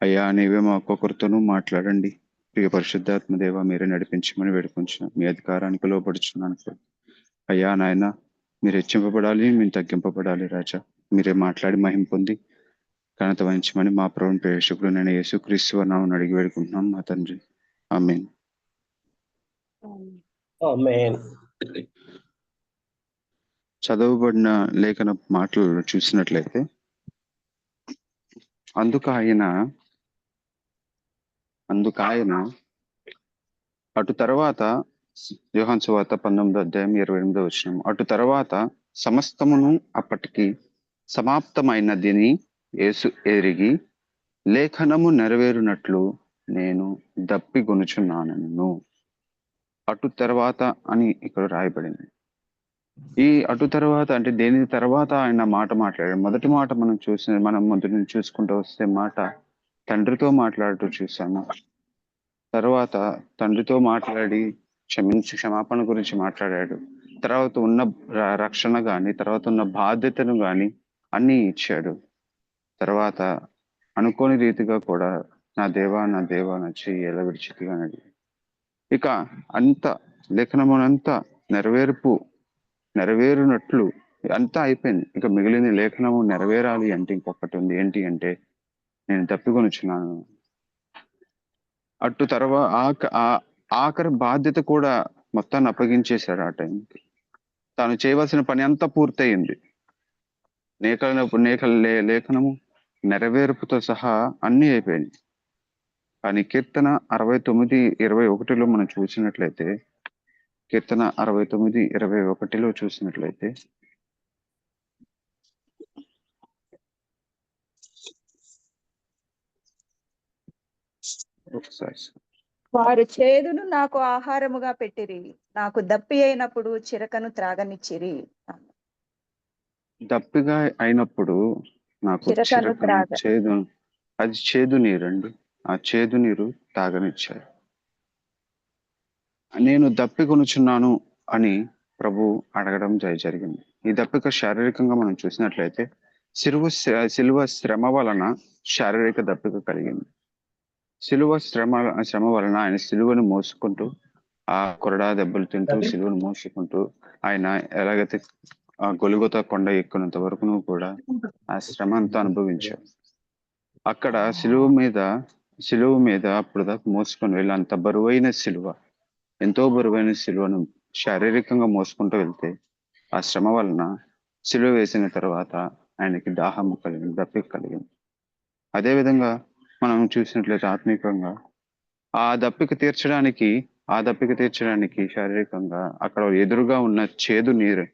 అయ్యా నీవే మా ఒక్కొక్కరితోనూ మాట్లాడండి. ప్రియ పరిశుద్ధాత్మ దేవ, మీరే నడిపించమని వేడుకుంటున్నాను. మీ అధికారానికి లోపడుచున్నాను ప్రభు. అయ్యా నాయన, మీరు హెచ్చింపబడాలి, మేము తగ్గింపబడాలి రాజా. మీరే మాట్లాడి మహిం పొంది ఘనత వహించమని మా ప్రభుని ప్రేక్షకుడు నేను యేసుక్రీస్తు నామమున అడిగి వేడుకుంటున్నాం మా తండ్రి. ఆమేన్. ఆమేన్. చదవబడిన లేఖన మాటలు చూసినట్లయితే అందుకు ఆయన అటు తర్వాత యోహాను సువార్త 19:28 అటు తర్వాత సమస్తమును అప్పటికి సమాప్తమైనదని యేసు ఎరిగి లేఖనము నెరవేరునట్లు నేను దప్పిగొనుచున్నాను. అటు తర్వాత అని ఇక్కడ రాయబడింది. ఈ అటు తర్వాత అంటే దేని తర్వాత ఆయన మాట్లాడాడు. మొదటి మాట మనం మొదటి నుంచి చూసుకుంటూ వస్తే మాట తండ్రితో మాట్లాడుతూ చూసాము. తర్వాత తండ్రితో మాట్లాడి క్షమాపణ గురించి మాట్లాడాడు. తర్వాత ఉన్న రక్షణ గాని, తర్వాత ఉన్న బాధ్యతను గాని అన్ని ఇచ్చాడు. తర్వాత అనుకోని రీతిగా కూడా నా దేవా నా చెయ్యి ఎలా విడిచితిగా అన్నాడు. ఇక అంత లేఖనమునంతా నెరవేరునట్లు అంతా అయిపోయింది. ఇక మిగిలిన లేఖనము నెరవేరాలి అంటే ఇంకొకటి ఉంది. ఏంటి అంటే నేను తప్పికొనుచున్నాను. అటు తర్వాత ఆఖరి బాధ్యత కూడా మొత్తాన్ని అప్పగించేశాడు. ఆ టైంకి తాను చేయవలసిన పని అంతా పూర్తయింది. లేఖనము నెరవేర్పుతో సహా అన్ని అయిపోయింది. కానీ కీర్తన 69:21 మనం చూసినట్లయితే కీర్తన 69:21 చూసినట్లయితే ఒకసారి వారు చేదును నాకు ఆహారముగా పెట్టిరి, నాకు దప్పి అయినప్పుడు చిరకను త్రాగనిచ్చిరి. దప్పిగా అయినప్పుడు నాకు చేదు, అది చేదు నీరు అండి. ఆ చేదు నీరు తాగనిచ్చారు. నేను దప్పికొనుచున్నాను అని ప్రభు అడగడం జరిగింది. ఈ దప్పిక శారీరకంగా మనం చూసినట్లయితే శిలువ శ్రమ వలన శారీరక దప్పిక కలిగింది. శిలువ శ్రమ వలన ఆయన శిలువను మోసుకుంటూ ఆ కొరడా దెబ్బలు తింటూ శిలువను మోసుకుంటూ ఆయన ఎలాగైతే ఆ గొలుగొత కొండ ఎక్కినంత వరకు కూడా ఆ శ్రమ అంతా అనుభవించారు. అక్కడ శిలువ మీద అప్పుడు దాకా మోసుకొని వెళ్ళి అంత బరువైన శిలువ, ఎంతో బరువైన శిలువను శారీరకంగా మోసుకుంటూ వెళ్తే ఆ శ్రమ వలన శిలువ వేసిన తర్వాత ఆయనకి దాహము కలిగింది, దప్పిక కలిగింది. అదేవిధంగా మనం చూసినట్లయితే ఆత్మీయంగా ఆ దప్పిక తీర్చడానికి శారీరకంగా అక్కడ ఎదురుగా ఉన్న చేదు నీరు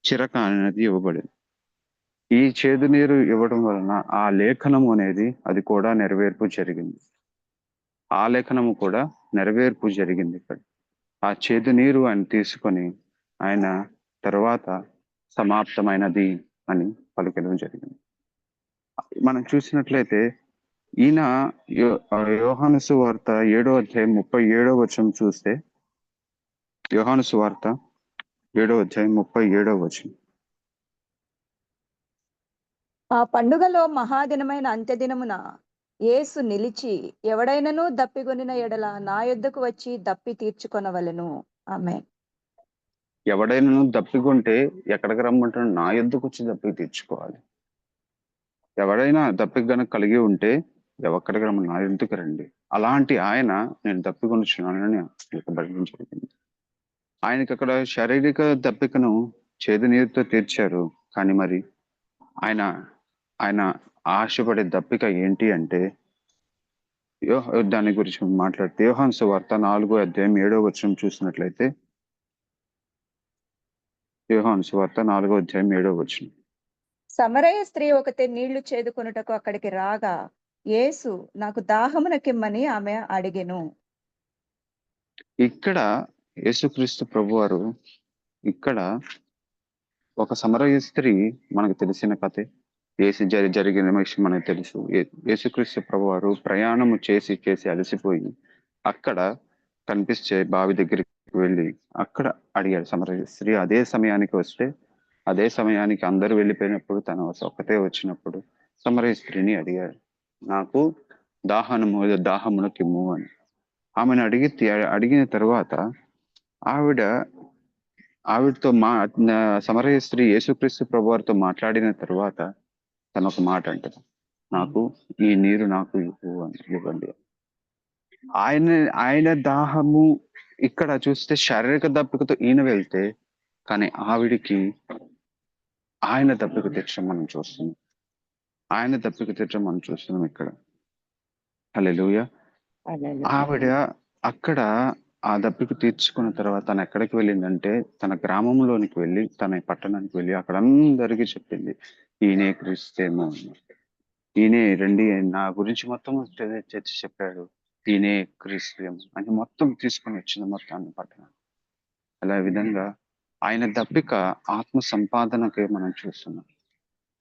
చిరక అనేది ఇవ్వబడింది. ఈ చేదు నీరు ఇవ్వడం వలన ఆ లేఖనము అనేది అది కూడా నెరవేర్పు జరిగింది. ఆ లేఖనము కూడా నెరవేర్పు జరిగింది. ఇక్కడ ఆ చేదు నీరు ఆయన తీసుకొని ఆయన తర్వాత సమాప్తమైనది అని పలికడం జరిగింది. మనం చూసినట్లయితే ఈయన యోహాను సువార్త 7:37 చూస్తే యోహాను సువార్త 7:37 ఆ పండుగలో మహాదినమైన అంత్యదినమున యేసు నిలిచి ఎవడైనను దప్పిగొనిన ఎడల నా యొద్దకు వచ్చి దప్పి తీర్చుకొనవలెను. ఆమేన్. ఎవడైనా దప్పికొంటే ఎక్కడికి రమ్మంటాడు? నా యొద్దకు వచ్చి దప్పికి తీర్చుకోవాలి. ఎవడైనా దప్పిక గనక కలిగి ఉంటే ఎక్కడికి రమ్మని నా ఎందుకు రండి. అలాంటి ఆయన నేను దప్పికొనుచున్నానని బయటం జరిగింది. ఆయనకి అక్కడ శారీరక దప్పికను చేదు నీరుతో తీర్చారు. కానీ మరి ఆయన ఆశపడే దప్పిక ఏంటి అంటే దాని గురించి మాట్లాడితే యోహాను సువార్త 4:7 చూసినట్లయితే యోహాను సువార్త 4:7 సమరయ స్త్రీ ఒకతే నీళ్లు చేదుకొనుటకు అక్కడికి రాగా యేసు నాకు దాహమునకిమ్మని ఆమె అడిగెను. ఇక్కడ యేసుక్రీస్తు ప్రభువారు ఇక్కడ ఒక సమరయ స్త్రీ, మనకు తెలిసిన కథే, జరిగిన విషయం మనకు తెలుసు. యేసుక్రీస్తు ప్రభువారు ప్రయాణము చేసి అలసిపోయి అక్కడ కనిపించే బావి దగ్గరికి వెళ్ళి అక్కడ అడిగాడు సమరయ స్త్రీ. అదే సమయానికి వస్తే, అదే సమయానికి అందరూ వెళ్ళిపోయినప్పుడు తను ఒక్కతే వచ్చినప్పుడు సమరయ స్త్రీని అడిగాడు, నాకు దాహమునకిమ్ము అని ఆమెను అడిగిన తర్వాత ఆవిడతో సమరయ స్త్రీ యేసుక్రీస్తు ప్రభువారితో మాట్లాడిన తర్వాత తను ఒక మాట అంటది, నాకు ఈ నీరు నాకు ఇవ్వండి. ఆయన ఆయన దాహము ఇక్కడ చూస్తే శారీరక దప్పికతో ఈయన వెళ్తే, కానీ ఆవిడికి ఆయన దప్పిక తీర్చడం మనం చూస్తున్నాం. ఆయన దప్పిక తీర్చడం మనం చూస్తున్నాం ఇక్కడ. హల్లెలూయా. ఆవిడ అక్కడ ఆ దప్పిక తీర్చుకున్న తర్వాత తను ఎక్కడికి వెళ్ళిందంటే తన గ్రామంలోనికి వెళ్ళి, తన పట్టణానికి వెళ్ళి అక్కడ అందరికీ చెప్పింది, ఈయనే క్రీస్తేమో, ఈయనే రండి నా గురించి మొత్తం చర్చ చెప్పాడు, ఈయనే క్రీస్తేమో అని మొత్తం తీసుకొని వచ్చింది మొత్తాన్ని పట్టణం. అలా విధంగా ఆయన దప్పిక ఆత్మ సంపాదనకే మనం చూస్తున్నాం.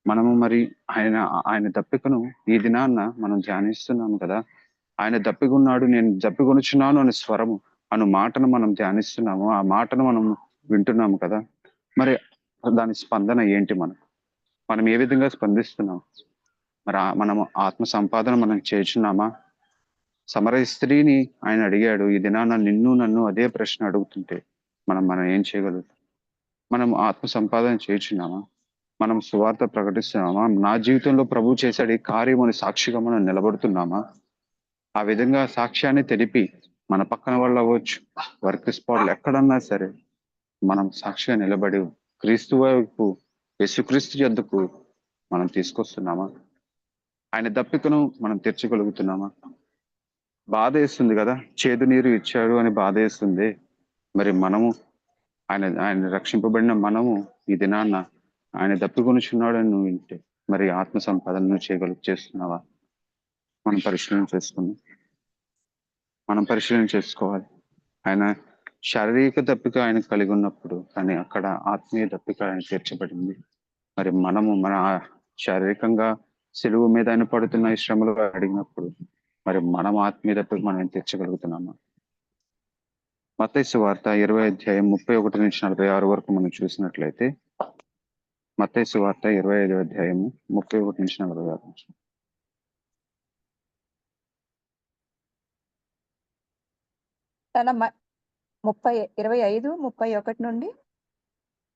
మనము మరి ఆయన దప్పికను ఈ దినాన్న మనం ధ్యానిస్తున్నాము కదా. ఆయన దప్పికొన్నాడు, నేను దప్పికొనుచున్నాను అనే స్వరము అను మాటను మనం ధ్యానిస్తున్నాము. ఆ మాటను మనం వింటున్నాము కదా. మరి దాని స్పందన ఏంటి? మనం ఏ విధంగా స్పందిస్తున్నాం? మరి మనము ఆత్మ సంపాదన మనం చేస్తున్నామా? సమరయ స్త్రీని ఆయన అడిగాడు, ఈ దినాన్న నన్ను అదే ప్రశ్న అడుగుతుంటే మనం ఏం చేయగలుగుతాం? మనం ఆత్మ సంపాదన చేస్తున్నామా? మనం సువార్త ప్రకటిస్తున్నామా? నా జీవితంలో ప్రభు చేశాడు ఈ కార్యమని సాక్షిగా మనం నిలబడుతున్నామా? ఆ విధంగా సాక్ష్యాన్ని తెలిపి మన పక్కన వాళ్ళు అవ్వచ్చు, వర్క్ స్పాట్లు ఎక్కడన్నా సరే మనం సాక్షిగా నిలబడి క్రీస్తు వైపు, యేసుక్రీస్తు యొద్దకు మనం తీసుకొస్తున్నామా? ఆయన దప్పికను మనం తీర్చగలుగుతున్నామా? బాధ వేస్తుంది కదా, చేదు నీరు ఇచ్చాడు అని బాధ వేస్తుంది. మరి మనము ఆయన రక్షింపబడిన మనము ఈ దినాన్న ఆయన దప్పికొనుచున్నాడు అని నువ్వు వింటే మరి ఆత్మ సంపాదన చేస్తున్నావా? మనం పరిశీలన చేసుకోవాలి. ఆయన శారీరక దప్పిక ఆయన కలిగి ఉన్నప్పుడు, కానీ అక్కడ ఆత్మీయ దప్పిక ఆయన తీర్చబడింది. మరి మనము మన శారీరకంగా సెలువు మీద ఆయన పడుతున్న ఈ శ్రమలు అడిగినప్పుడు మరి మనం ఆత్మీయ దప్పిక మనం తీర్చగలుగుతున్నామా? మత్తయి సువార్త 20 అధ్యాయం 31 నుంచి 46 వరకు మనం చూసినట్లయితే, మత్తయి సువార్త 25 అధ్యాయము 31 నుంచి 46. తన 25-31 నుండి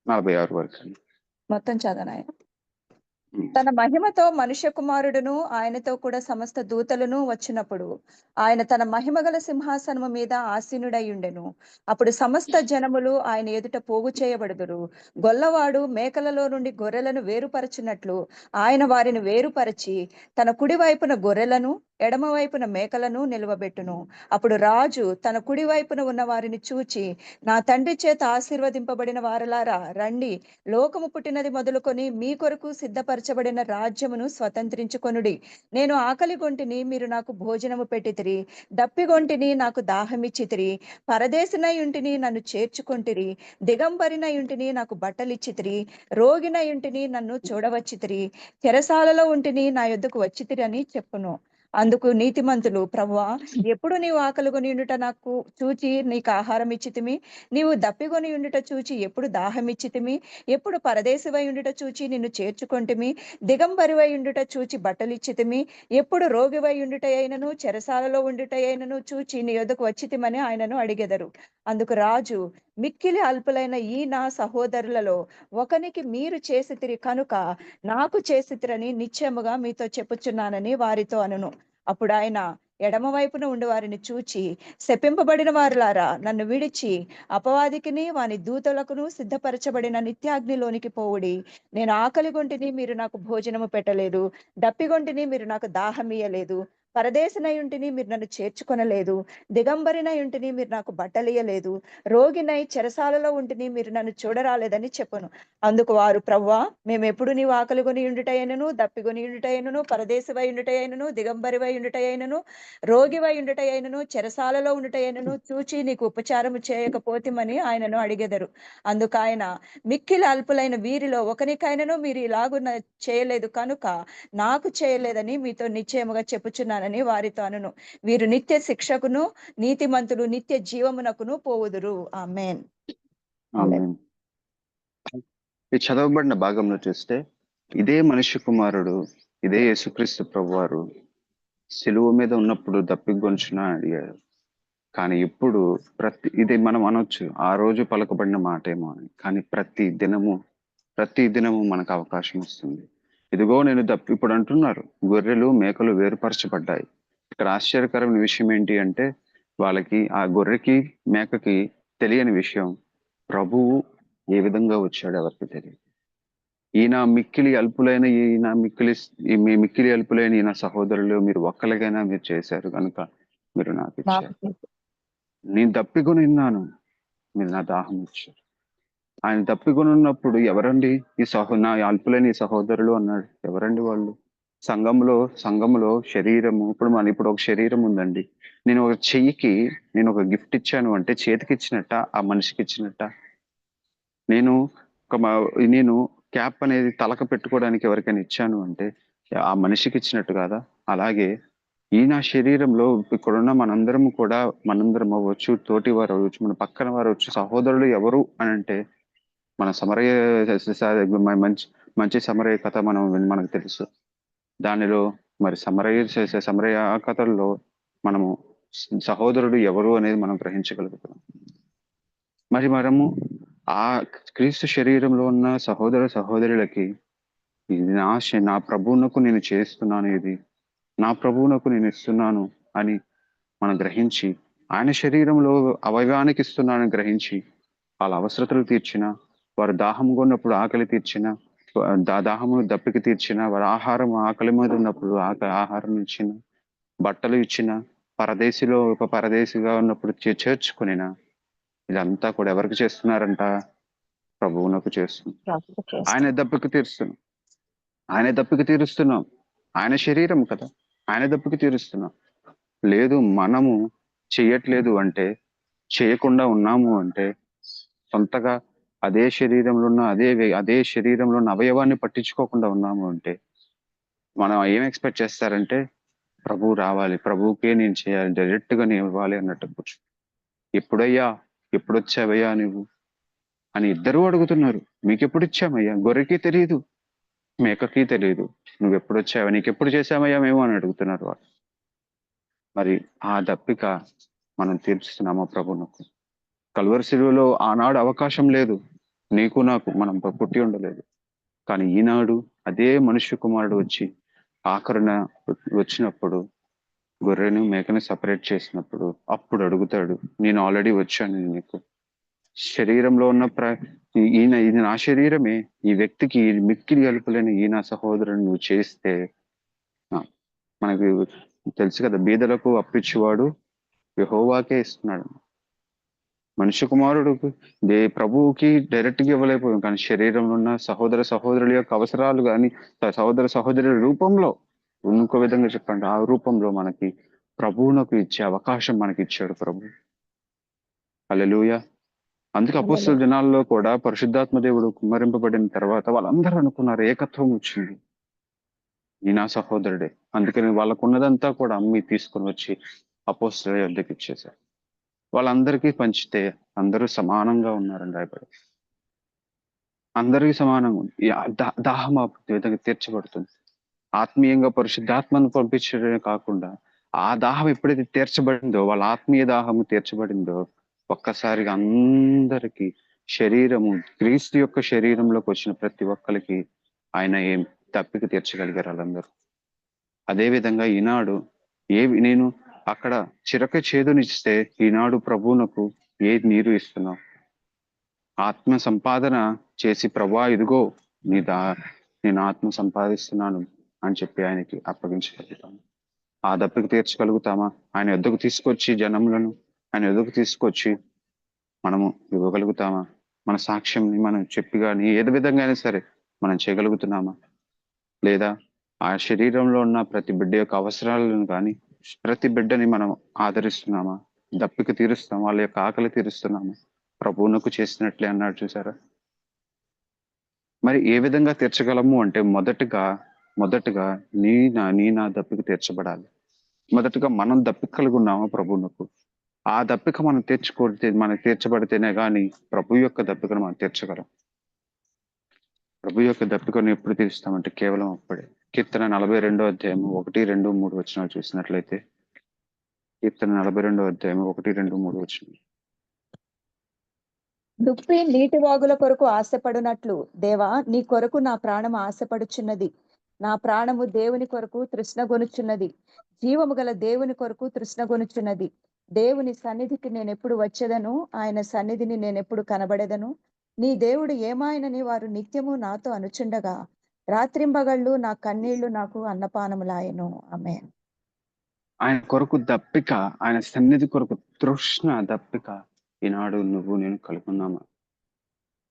46 వరకు మొత్తం చదవనాయన. తన మహిమతో మనుష్య కుమారుడును ఆయనతో కూడా సమస్త దూతలను వచ్చినప్పుడు ఆయన తన మహిమగల సింహాసనము మీద ఆసీనుడై ఉండెను. అప్పుడు సమస్త జనములు ఆయన ఎదుట పోగు చేయబడుదురు. గొల్లవాడు మేకలలో నుండి గొర్రెలను వేరుపరచినట్లు ఆయన వారిని వేరుపరచి తన కుడి వైపున గొర్రెలను ఎడమ వైపున మేకలను నిలువబెట్టును. అప్పుడు రాజు తన కుడి వైపున ఉన్న వారిని చూచి, నా తండ్రి చేత ఆశీర్వదింపబడిన వారలారా రండి, లోకము పుట్టినది మొదలుకొని మీ కొరకు సిద్ధపరచబడిన రాజ్యమును స్వతంత్రించుకొనుడి. నేను ఆకలిగొంటిని, మీరు నాకు భోజనము పెట్టితిరి, దప్పిగొంటిని, నాకు దాహమిచ్చితిరి, పరదేశినై ఉంటిని, నన్ను చేర్చుకొంటిరి, దిగంబరినై ఉంటిని, నాకు బట్టలిచ్చితిరి, రోగినై ఉంటిని, నన్ను చూడవచ్చితిరి, చెరసాలలో ఉంటిని, నా యొద్దకు వచ్చితిరి అని చెప్పును. అందుకు నీతిమంతులు, ప్రభువా, ఎప్పుడు నీవు ఆకలిగొని ఉండుట నాకు చూచి నీకు ఆహారం ఇచ్చితిమి, నీవు దప్పిగొని ఉండుట చూచి ఎప్పుడు దాహం ఇచ్చితిమి, ఎప్పుడు పరదేశివై ఉండుట చూచి నిన్ను చేర్చుకొంటిమి, దిగంబరివై ఉండుట చూచి బట్టలిచ్చితిమి, ఎప్పుడు రోగివై ఉండుట అయినను చెరసాలలో ఉండుట అయినను చూచి నీ యొద్దకు వచ్చితిమని ఆయనను అడిగెదరు. అందుకు రాజు, మిక్కిలి అల్పులైన ఈ నా సహోదరులలో ఒకనికి మీరు చేసితిరి కనుక నాకు చేసితిరని నిశ్చయముగా మీతో చెప్పుచున్నానని వారితో అనును. అప్పుడు ఆయన ఎడమ వైపున ఉండి వారిని చూచి, శపింపబడిన వారులారా, నన్ను విడిచి అపవాదికిని వాని దూతలకును సిద్ధపరచబడిన నిత్యాగ్నిలోనికి పోవుడి. నేను ఆకలిగొంటిని, మీరు నాకు భోజనము పెట్టలేదు, దప్పిగొంటిని, మీరు నాకు దాహమియ్యలేదు, పరదేశినై ఉంటిని, మీరు నన్ను చేర్చుకొనలేదు, దిగంబరినై ఉంటిని, మీరు నాకు బట్టలియ్యలేదు, రోగినై చెరసాలలో ఉంటిని, మీరు నన్ను చూడరాలేదని చెప్పును. అందుకు వారు, ప్రభువా, మేము ఎప్పుడు నీవు ఆకలిగొని ఉండుటైనను, దప్పిగొని ఉండుటైనను, పరదేశివై ఉండుటైనను, దిగంబరివై ఉండుటైనను, రోగివై ఉండుటైనను, చెరసాలలో ఉండుటైనను చూచి నీకు ఉపచారము చేయకపోతిమని ఆయనను అడిగెదరు. అందుకు ఆయన, మిక్కిలి అల్పులైన వీరిలో ఒకనికైనను మీరు ఇలాగున చేయలేదు కనుక నాకు చేయలేదని మీతో నిశ్చయముగా చెప్పుచున్నానని వారితో అనును. వీరు నిత్య శిక్షకును, నీతిమంతులు నిత్య జీవమునకును పోవుదురు. ఆమేన్. ఈ చదవబడిన భాగంలో చూస్తే ఇదే మనుష్య కుమారుడు, ఇదే యేసుక్రీస్తు ప్రభువారు సిలువ మీద ఉన్నప్పుడు దప్పిక గొంచున అడిగాడు. కానీ ఇప్పుడు ఇది మనం అనొచ్చు ఆ రోజు పలకబడిన మాటేమో అని. కానీ ప్రతి దినము మనకు అవకాశం వస్తుంది. ఇదిగో నేను ఇప్పుడు అంటున్నారు గొర్రెలు మేకలు వేరుపరచబడ్డాయి. ఇక్కడ ఆశ్చర్యకరమైన విషయం ఏంటి అంటే వాళ్ళకి ఆ గొర్రెకి మేకకి తెలియని విషయం ప్రభువు ఏ విధంగా వచ్చాడు ఎవరికి తెలియదు. మీ మిక్కిలి అల్పులైన ఈయన సహోదరులు మీరు ఒక్కరికైనా మీరు చేశారు కనుక మీరు నాకు ఇచ్చారు. నేను దప్పికొని ఉన్నాను, మీరు నా దాహం ఇచ్చారు. ఆయన దప్పికొని ఉన్నప్పుడు ఎవరండి నా అల్పులైన ఈ సహోదరులు అన్నాడు. ఎవరండి వాళ్ళు? సంఘములో శరీరము. ఇప్పుడు ఒక శరీరం ఉందండి. నేను ఒక చెయ్యికి నేను ఒక గిఫ్ట్ ఇచ్చాను అంటే చేతికి ఇచ్చినట్ట, ఆ మనిషికి ఇచ్చినట్ట? నేను క్యాప్ అనేది తలక పెట్టుకోవడానికి ఎవరికైనా ఇచ్చాను అంటే ఆ మనిషికి ఇచ్చినట్టు కాదా? అలాగే ఈ నా శరీరంలో ఇక్కడున్న మనందరం అవ్వచ్చు, తోటి వారు అవ్వచ్చు, మన పక్కన వారు అవ్వచ్చు, సహోదరులు ఎవరు అని అంటే మన మంచి సమరయ కథ మనకు తెలుసు. దానిలో మరి సమరయ కథల్లో మనము సహోదరుడు ఎవరు అనేది మనం గ్రహించగలుగుతున్నాం. మరి మనము ఆ క్రీస్తు శరీరంలో ఉన్న సహోదరులకి ఇది నా ప్రభువునకు నేను చేస్తున్నాను, ఇది నా ప్రభువునకు నేను ఇస్తున్నాను అని మనం గ్రహించి ఆయన శరీరంలో అవయవానికి ఇస్తున్నానని గ్రహించి వాళ్ళ అవసరతలు తీర్చిన, వారు దాహం కొన్నప్పుడు ఆకలి తీర్చిన, దాహము దప్పికి తీర్చిన, వారి ఆకలి మీద ఉన్నప్పుడు ఆహారం ఇచ్చిన, బట్టలు ఇచ్చిన, ఒక పరదేశిగా ఉన్నప్పుడు చేర్చుకునిన, ఇదంతా కూడా ఎవరికి చేస్తున్నారంట? ప్రభువునకు చేస్తున్నాం. ఆయన దప్పిక తీరుస్తున్నాం. ఆయన శరీరం కదా, ఆయన దప్పిక తీరుస్తున్నాం. లేదు మనము చెయ్యట్లేదు అంటే, చేయకుండా ఉన్నాము అంటే, సొంతగా అదే శరీరంలో ఉన్న అవయవాన్ని పట్టించుకోకుండా ఉన్నాము అంటే మనం ఏం ఎక్స్పెక్ట్ చేస్తారంటే ప్రభువు రావాలి, ప్రభువుకే నేను చేయాలి, డైరెక్ట్ గా నేను ఇవ్వాలి అన్నట్టు కూర్చో. ఎప్పుడొచ్చావయ్యా నువ్వు అని ఇద్దరు అడుగుతున్నారు. మీకు ఎప్పుడు ఇచ్చామయ్యా? గొర్రెకి తెలియదు, మేకకి తెలియదు. నువ్వు ఎప్పుడు వచ్చావా, నీకెప్పుడు చేశామయ్యా మేము అని అడుగుతున్నారు వాళ్ళు. మరి ఆ దప్పిక మనం తీర్చుతున్నామా ప్రభువునకు? కల్వరి శిలువలో ఆనాడు అవకాశం లేదు, నీకు నాకు మనం పుట్టి ఉండలేదు. కానీ ఈనాడు అదే మనుష్య కుమారుడు వచ్చి ఆఖరున వచ్చినప్పుడు గొర్రెను మేకని సపరేట్ చేసినప్పుడు అప్పుడు అడుగుతాడు, నేను ఆల్రెడీ వచ్చాను నీకు. శరీరంలో ఉన్న ఇది నా శరీరమే, ఈ వ్యక్తికి మిక్కిలి అలుపులేని నా సహోదరుని నువ్వు చేస్తే, మనకి తెలుసు కదా, బీదలకు అప్పిచ్చేవాడు యెహోవాకే ఇస్తున్నాడు. మనుష్య కుమారుడు ప్రభువుకి డైరెక్ట్ గా ఇవ్వలేకపోయాం, కానీ శరీరంలో ఉన్న సహోదరుల యొక్క అవసరాలు కానీ సహోదరుల రూపంలో, ఇంకో విధంగా చెప్పండి, ఆ రూపంలో మనకి ప్రభువునకు ఇచ్చే అవకాశం మనకి ఇచ్చాడు ప్రభు. హల్లెలూయా. అందుకే అపోస్తల దినాల్లో కూడా పరిశుద్ధాత్మ దేవుడు కుమ్మరింపబడిన తర్వాత వాళ్ళందరూ అనుకున్నారు ఏకత్వం వచ్చింది, ఈ నా సహోదరుడే. అందుకని వాళ్ళకున్నదంతా కూడా అమ్మి తీసుకుని వచ్చి అపోస్తలుల యొద్దకు ఇచ్చేశారు. వాళ్ళందరికీ పంచితే అందరూ సమానంగా ఉన్నారని రాయబడి, అందరికీ సమానంగా ఉంది. దాహం విధంగా తీర్చబడుతుంది. ఆత్మీయంగా పరిశుద్ధాత్మను పంపించడమే కాకుండా ఆ దాహం ఎప్పుడైతే తీర్చబడిందో, వాళ్ళ ఆత్మీయ దాహము తీర్చబడిందో, ఒక్కసారిగా అందరికీ క్రీస్తు యొక్క శరీరంలోకి వచ్చిన ప్రతి ఒక్కరికి ఆయన ఏం తప్పిక తీర్చగలిగారు వాళ్ళందరూ. అదే విధంగా ఈనాడు నేను అక్కడ చిరక చేదునిస్తే ఈనాడు ప్రభువునకు ఏది నీరు ఇస్తున్నావు? ఆత్మ సంపాదన చేసి ప్రభా ఇదిగో నేను ఆత్మ సంపాదిస్తున్నాను అని చెప్పి ఆయనకి అప్పగించగలుగుతాము. ఆ దప్పిక తీర్చగలుగుతామా? ఆయన యొద్దకు తీసుకొచ్చి జనములను ఆయన యొద్దకు తీసుకొచ్చి మనము ఇవ్వగలుగుతామా? మన సాక్ష్యంని మనం చెప్పి కానీ ఏది విధంగా అయినా సరే మనం చేయగలుగుతున్నామా? లేదా ఆ శరీరంలో ఉన్న ప్రతి బిడ్డ యొక్క అవసరాలను కానీ ప్రతి బిడ్డని మనం ఆదరిస్తున్నామా? దప్పిక తీరుస్తాం, వాళ్ళ యొక్క ఆకలి తీరుస్తున్నామా? ప్రభువునకు చేసినట్లే అన్నాడు చూసారా. మరి ఏ విధంగా తీర్చగలము అంటే మొదటగా నీ నా దప్పిక తీర్చబడాలి. మొదటగా మనం దప్పిక కలిగి ఉన్నామా ప్రభువునకు? ఆ దప్పిక మనం మనకు తీర్చబడితేనే కానీ ప్రభు యొక్క దప్పికను మనం తీర్చగలం. ప్రభు యొక్క దప్పికను ఎప్పుడు తీరుస్తామంటే కేవలం అప్పుడే. కీర్తన 42వ అధ్యాయము 1, 2, 3 వచనాలు చూసినట్లయితే, కీర్తన 42వ అధ్యాయము 1, 2, 3 వచనాలు. దుప్పి నీటి వాగుల కొరకు ఆశపడునట్లు దేవా నీ కొరకు నా ప్రాణం ఆశపడుచున్నది. నా ప్రాణము దేవుని కొరకు తృష్ణగొనుచున్నది. జీవము గల దేవుని కొరకు తృష్ణగొనుచున్నది. దేవుని సన్నిధికి నేనెప్పుడు వచ్చేదను, ఆయన సన్నిధిని నేనెప్పుడు కనబడేదను. నీ దేవుడు ఏమాయనని వారు నిత్యము నాతో అనుచుండగా రాత్రింబగళ్ళు నా కన్నీళ్లు నాకు అన్నపానములాయను. ఆమేన్. ఆయన కొరకు దప్పిక, ఆయన సన్నిధి కొరకు తృష్ణ దప్పిక ఈనాడు నువ్వు నేను కలుగున్నామా?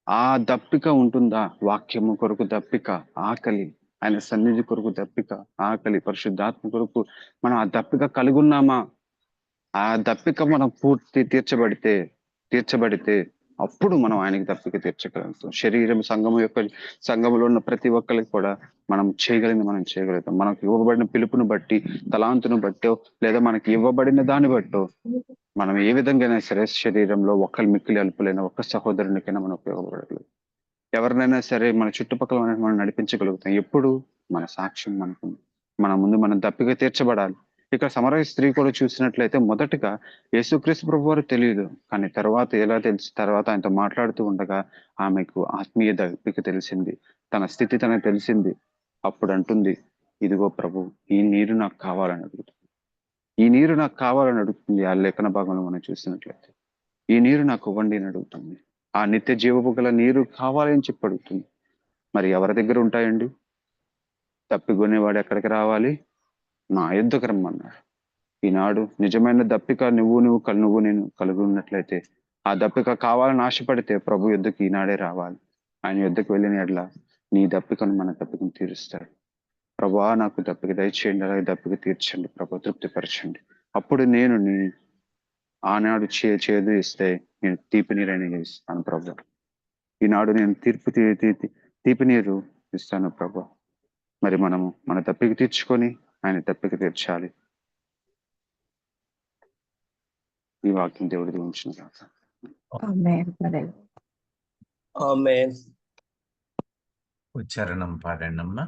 ఆ దప్పిక ఉంటుందా? వాక్యము కొరకు దప్పిక, ఆకలి, ఆయన సన్నిధి కొరకు దప్పిక, ఆకలి, పరిశుద్ధాత్మ కొరకు మనం ఆ దప్పిక కలిగి ఉన్నామా? ఆ దప్పిక మనం పూర్తి తీర్చబడితే అప్పుడు మనం ఆయనకి దప్పిక తీర్చగలుగుతాం. శరీరం సంఘములో ఉన్న ప్రతి ఒక్కరికి కూడా మనం చేయగలుగుతాం. మనకు ఇవ్వబడిన పిలుపును బట్టి, తలాంతును బట్టో, లేదా మనకి ఇవ్వబడిన దాన్ని బట్టో మనం ఏ విధంగా సరే శరీరంలో ఒక్కరి మిక్కిలి అల్పులైన ఒక్క సహోదరునికైనా మనం ఉపయోగపడగలుగుతాం. ఎవరినైనా సరే మన చుట్టుపక్కల మనం నడిపించగలుగుతాం. ఎప్పుడు మన సాక్ష్యం మన ముందు మనం దప్పిక తీర్చబడాలి. ఇక్కడ సమరయ స్త్రీ కూడా చూసినట్లయితే మొదటగా యేసుక్రీస్తు ప్రభు వారు తెలియదు, కానీ తర్వాత ఆయనతో మాట్లాడుతూ ఉండగా ఆమెకు ఆత్మీయ దప్పిక తెలిసింది, తన స్థితి తనకు తెలిసింది. అప్పుడు అంటుంది, ఇదిగో ప్రభు, ఈ నీరు నాకు కావాలని అడుగుతుంది. ఈ నీరు నాకు కావాలని అడుగుతుంది. ఆ లేఖన భాగంలో మనం చూసినట్లయితే ఈ నీరు నాకు ఇవ్వండి అని అడుగుతుంది. ఆ నిత్య జీవపు గల నీరు కావాలని చెప్పి అడుగుతుంది. మరి ఎవరి దగ్గర ఉంటాయండి? తప్పికొనేవాడు ఎక్కడికి రావాలి? నా యొద్దకు రమ్మన్నాడు. ఈనాడు నిజమైన దప్పిక నువ్వు నేను కలిగి ఉన్నట్లయితే, ఆ దప్పిక కావాలని ఆశపడితే ప్రభు యొద్దకు ఈనాడే రావాలి. ఆయన యొద్దకు వెళ్ళిన ఎడ్ల నీ దప్పికను మన దప్పికను తీరుస్తాడు. ప్రభువా, నాకు దప్పిక దయచేయండి, అలాగే దప్పిక తీర్చండి ప్రభు, తృప్తిపరచండి. అప్పుడు నేను నీ ఆనాడు చేదు ఇస్తే నేను తీపి నీరైనా ఇస్తాను ప్రభు. ఈనాడు నేను తీపి నీరు ఇస్తాను ప్రభు. మరి మనము మన దప్పిక తీర్చుకొని ఆయన దప్పిక తీర్చాలి. ఈ వాక్యం దేవుడి గురించిన కాక. ఉచ్చారణం పాడండమ్మా.